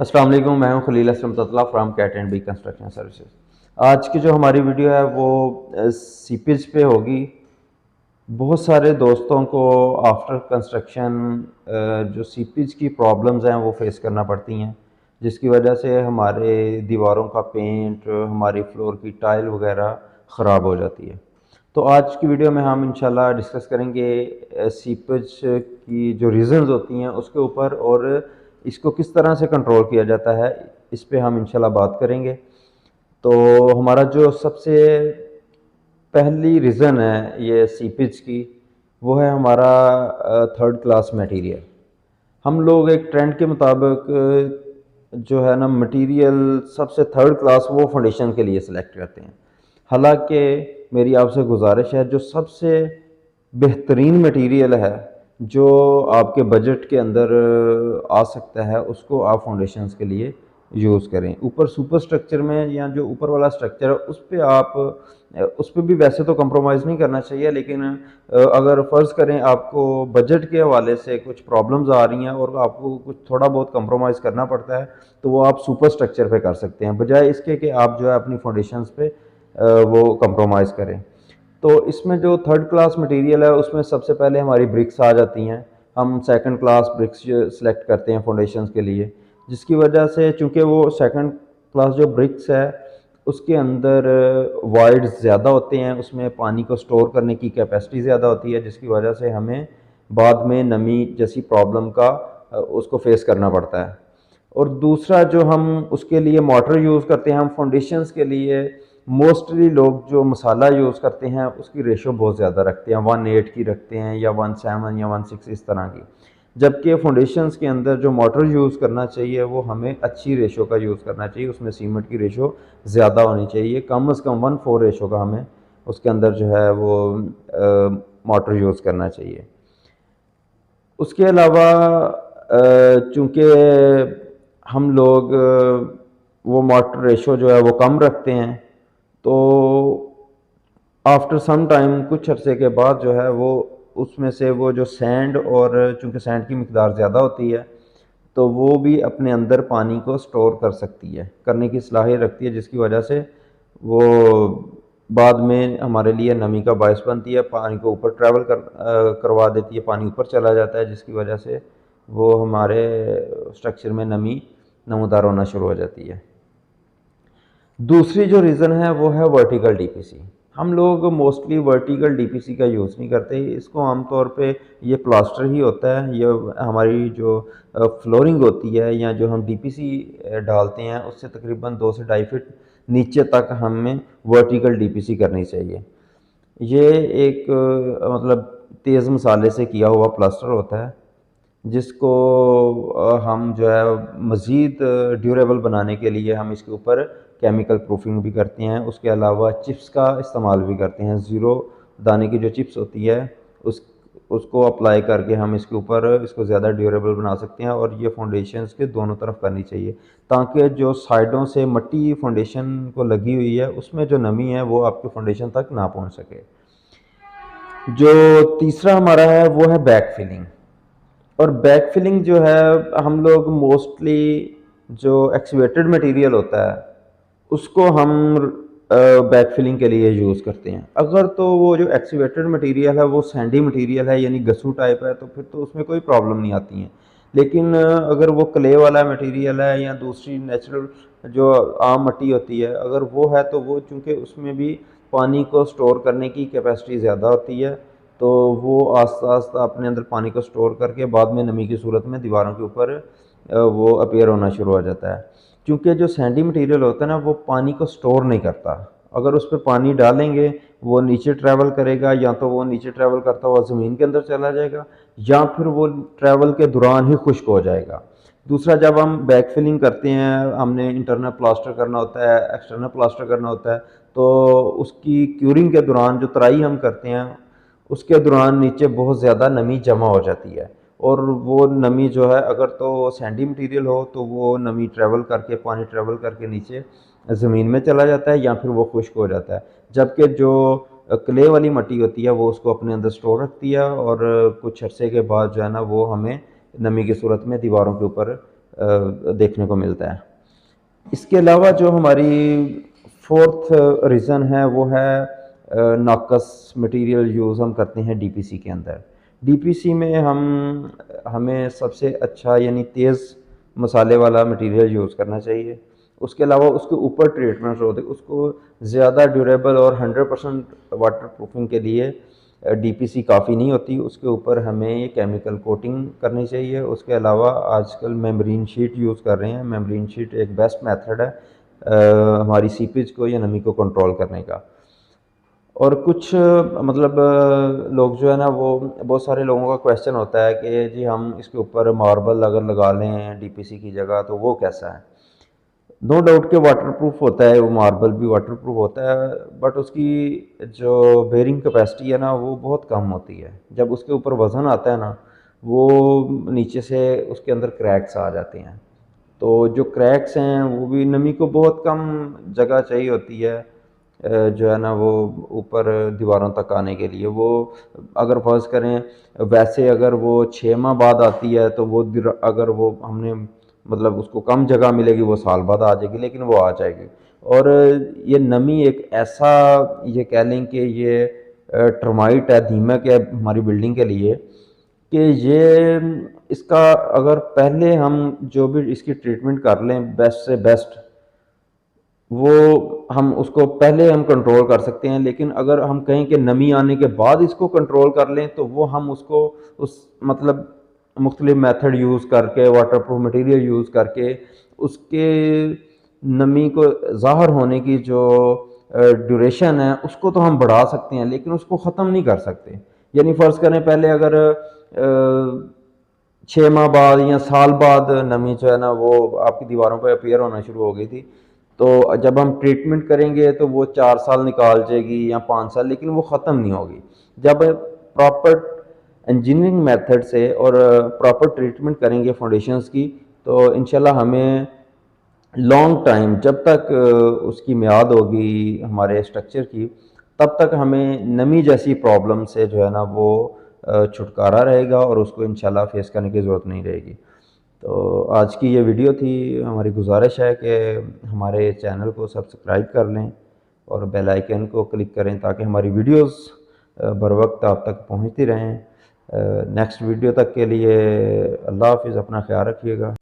अस्सलाम वालेकुम, मैं हूं Khalil Aslam Tatla from Cat and B construction services. आज की जो हमारी वीडियो है वो सीपेज पे होगी। बहुत सारे दोस्तों को आफ्टर कंस्ट्रक्शन जो सीपेज की प्रॉब्लम्स हैं वो फेस करना पड़ती हैं, जिसकी वजह से हमारे दीवारों का पेंट, हमारी फ्लोर की टाइल वगैरह ख़राब हो जाती है। तो आज की वीडियो में हम इंशाल्लाह डिस्कस करेंगे सीपेज की जो रीज़न्स होती हैं उसके ऊपर, और इसको किस तरह से कंट्रोल किया जाता है इस पे हम इंशाल्लाह बात करेंगे। तो हमारा जो सबसे पहली रीज़न है ये सीपेज की, वो है हमारा थर्ड क्लास मटेरियल। हम लोग एक ट्रेंड के मुताबिक जो है ना मटेरियल सबसे थर्ड क्लास वो फाउंडेशन के लिए सिलेक्ट करते हैं। हालांकि मेरी आपसे गुजारिश है, जो सबसे बेहतरीन मटेरियल है जो आपके बजट के अंदर आ सकता है उसको आप फाउंडेशंस के लिए यूज़ करें। ऊपर सुपर स्ट्रक्चर में या जो ऊपर वाला स्ट्रक्चर है उस पर आप उस पर भी वैसे तो कंप्रोमाइज़ नहीं करना चाहिए, लेकिन अगर फ़र्ज़ करें आपको बजट के हवाले से कुछ प्रॉब्लम्स आ रही हैं और आपको कुछ थोड़ा बहुत कंप्रोमाइज़ करना पड़ता है, तो वो आप सुपर स्ट्रक्चर पे कर सकते हैं, बजाय इसके कि आप जो है अपनी फाउंडेशंस पे वो कंप्रोमाइज़ करें। तो इसमें जो थर्ड क्लास मटेरियल है उसमें सबसे पहले हमारी ब्रिक्स आ जाती हैं। हम सेकंड क्लास ब्रिक्स सेलेक्ट करते हैं फाउंडेशंस के लिए, जिसकी वजह से चूँकि वो सेकंड क्लास जो ब्रिक्स है उसके अंदर वॉइड्स ज़्यादा होते हैं, उसमें पानी को स्टोर करने की कैपेसिटी ज़्यादा होती है, जिसकी वजह से हमें बाद में नमी जैसी प्रॉब्लम का उसको फेस करना पड़ता है। और दूसरा जो हम उसके लिए मोटर यूज़ करते हैं, हम फाउंडेशंस के लिए मोस्टली लोग जो मसाला यूज़ करते हैं उसकी रेशो बहुत ज़्यादा रखते हैं, 1:8 की रखते हैं या 1:7 या 1:6 इस तरह की। जबकि फाउंडेशंस के अंदर जो मोटर यूज़ करना चाहिए वो हमें अच्छी रेशो का यूज़ करना चाहिए, उसमें सीमेंट की रेशो ज़्यादा होनी चाहिए, कम से कम 1:4 रेशो का हमें उसके अंदर जो है वो मोटर यूज़ करना चाहिए। उसके अलावा चूँकि हम लोग वो मोटर रेशो जो है वो कम रखते हैं, तो आफ्टर सम टाइम कुछ अरसे के बाद जो है वो उसमें से वो जो सैंड, और चूँकि सैंड की मिकदार ज़्यादा होती है तो वो भी अपने अंदर पानी को स्टोर कर सकती है, करने की सलाहियत रखती है, जिसकी वजह से वो बाद में हमारे लिए नमी का बायस बनती है, पानी को ऊपर ट्रैवल करवा देती है, पानी ऊपर चला जाता है, जिसकी वजह से वो हमारे स्ट्रक्चर में नमी नमूदार होना शुरू हो जाती है। दूसरी जो रीज़न है वो है वर्टिकल डीपीसी। हम लोग मोस्टली वर्टिकल डीपीसी का यूज़ नहीं करते, इसको आमतौर पे ये प्लास्टर ही होता है, ये हमारी जो फ्लोरिंग होती है या जो हम डीपीसी डालते हैं उससे तकरीबन 2 से 2.5 फीट नीचे तक हमें वर्टिकल डीपीसी करनी चाहिए। ये एक मतलब तेज़ मसाले से किया हुआ प्लास्टर होता है, जिसको हम जो है मज़ीद ड्यूरेबल बनाने के लिए हम इसके ऊपर केमिकल प्रूफिंग भी करते हैं। उसके अलावा चिप्स का इस्तेमाल भी करते हैं, ज़ीरो दाने की जो चिप्स होती है उसको अप्लाई करके हम इसके ऊपर इसको ज़्यादा ड्यूरेबल बना सकते हैं। और ये फाउंडेशंस के दोनों तरफ करनी चाहिए, ताकि जो साइडों से मिट्टी फाउंडेशन को लगी हुई है उसमें जो नमी है वो आपके फाउंडेशन तक ना पहुंच सके। जो तीसरा हमारा है वो है बैक फिलिंग। और बैक फिलिंग जो है हम लोग मोस्टली जो एक्सवेटेड मटेरियल होता है उसको हम बैक फिलिंग के लिए यूज़ करते हैं। अगर तो वो जो एक्सवेटेड मटेरियल है वो सैंडी मटेरियल है यानी गसू टाइप है तो फिर तो उसमें कोई प्रॉब्लम नहीं आती है। लेकिन अगर वो क्ले वाला मटेरियल है या दूसरी नेचुरल जो आम मिट्टी होती है अगर वो है, तो वो चूँकि उसमें भी पानी को स्टोर करने की कैपेसिटी ज़्यादा होती है, तो वो आस्ता आस्ता अपने अंदर पानी को स्टोर करके बाद में नमी की सूरत में दीवारों के ऊपर वो अपीयर होना शुरू हो जाता है। क्योंकि जो सैंडी मटेरियल होता है ना वो पानी को स्टोर नहीं करता, अगर उस पर पानी डालेंगे वो नीचे ट्रैवल करेगा, या तो वो नीचे ट्रैवल करता हुआ ज़मीन के अंदर चला जाएगा या फिर वो ट्रैवल के दौरान ही खुश्क हो जाएगा। दूसरा, जब हम बैक फिलिंग करते हैं, हमने इंटरनल प्लास्टर करना होता है, एक्सटर्नल प्लास्टर करना होता है, तो उसकी क्यूरिंग के दौरान जो तराई हम करते हैं उसके दौरान नीचे बहुत ज़्यादा नमी जमा हो जाती है। और वो नमी जो है अगर तो सैंडी मटेरियल हो तो वो नमी ट्रैवल करके, पानी ट्रैवल करके नीचे ज़मीन में चला जाता है या फिर वो खुश्क हो जाता है। जबकि जो क्ले वाली मिट्टी होती है वो उसको अपने अंदर स्टोर रखती है और कुछ अरसे के बाद जो है ना वो हमें नमी की सूरत में दीवारों के ऊपर देखने को मिलता है। इसके अलावा जो हमारी फोर्थ रीज़न है वो है नाकस मटेरियल यूज़ हम करते हैं डीपीसी के अंदर। डीपीसी में हमें सबसे अच्छा यानी तेज़ मसाले वाला मटेरियल यूज़ करना चाहिए। उसके अलावा उसके ऊपर ट्रीटमेंट होते उसको ज़्यादा ड्यूरेबल और 100% वाटर प्रूफिंग के लिए डीपीसी काफ़ी नहीं होती, उसके ऊपर हमें ये केमिकल कोटिंग करनी चाहिए। उसके अलावा आजकल मेम्ब्रेन शीट यूज़ कर रहे हैं। मेम्ब्रेन शीट एक बेस्ट मेथड है हमारी सीपेज को या नमी को कंट्रोल करने का। और कुछ मतलब लोग जो है ना वो बहुत सारे लोगों का क्वेश्चन होता है कि जी हम इसके ऊपर मार्बल अगर लगा लें डीपीसी की जगह तो वो कैसा है। नो डाउट कि वाटरप्रूफ होता है, वो मार्बल भी वाटरप्रूफ होता है, बट उसकी जो बेयरिंग कैपेसिटी है ना वो बहुत कम होती है। जब उसके ऊपर वज़न आता है ना वो नीचे से उसके अंदर क्रैक्स आ जाते हैं। तो जो क्रैक्स हैं वो भी नमी को बहुत कम जगह चाहिए होती है जो है ना वो ऊपर दीवारों तक आने के लिए। वो अगर फर्ज करें वैसे अगर वो 6 माह बाद आती है तो वो अगर वो हमने मतलब उसको कम जगह मिलेगी वो साल बाद आ जाएगी, लेकिन वो आ जाएगी। और ये नमी एक ऐसा ये कह लें कि ये टर्माइट है, दीमक है हमारी बिल्डिंग के लिए कि ये इसका अगर पहले हम जो भी इसकी ट्रीटमेंट कर लें बेस्ट से बेस्ट, वो हम उसको पहले हम कंट्रोल कर सकते हैं। लेकिन अगर हम कहें कि नमी आने के बाद इसको कंट्रोल कर लें तो वो हम उसको उस मतलब मुख्तलिफ मेथड यूज़ करके वाटरप्रूफ मटेरियल यूज़ करके उसके नमी को ज़ाहिर होने की जो ड्यूरेशन है उसको तो हम बढ़ा सकते हैं लेकिन उसको ख़त्म नहीं कर सकते। यानी फ़र्ज़ करें पहले अगर 6 माह बाद या साल बाद नमी जो है ना वो आपकी दीवारों पर अपीयर होना शुरू हो गई थी, तो जब हम ट्रीटमेंट करेंगे तो वो 4 साल निकाल जाएगी या 5 साल, लेकिन वो ख़त्म नहीं होगी। जब प्रॉपर इंजीनियरिंग मेथड से और प्रॉपर ट्रीटमेंट करेंगे फाउंडेशंस की तो इंशाल्लाह हमें लॉन्ग टाइम जब तक उसकी मियाद होगी हमारे स्ट्रक्चर की, तब तक हमें नमी जैसी प्रॉब्लम से जो है ना वो छुटकारा रहेगा और उसको इंशाल्लाह फेस करने की ज़रूरत नहीं रहेगी। तो आज की ये वीडियो थी। हमारी गुजारिश है कि हमारे चैनल को सब्सक्राइब कर लें और बेल आइकन को क्लिक करें ताकि हमारी वीडियोस बर वक्त आप तक पहुंचती रहें। नेक्स्ट वीडियो तक के लिए अल्लाह हाफ़िज़, अपना ख्याल रखिएगा।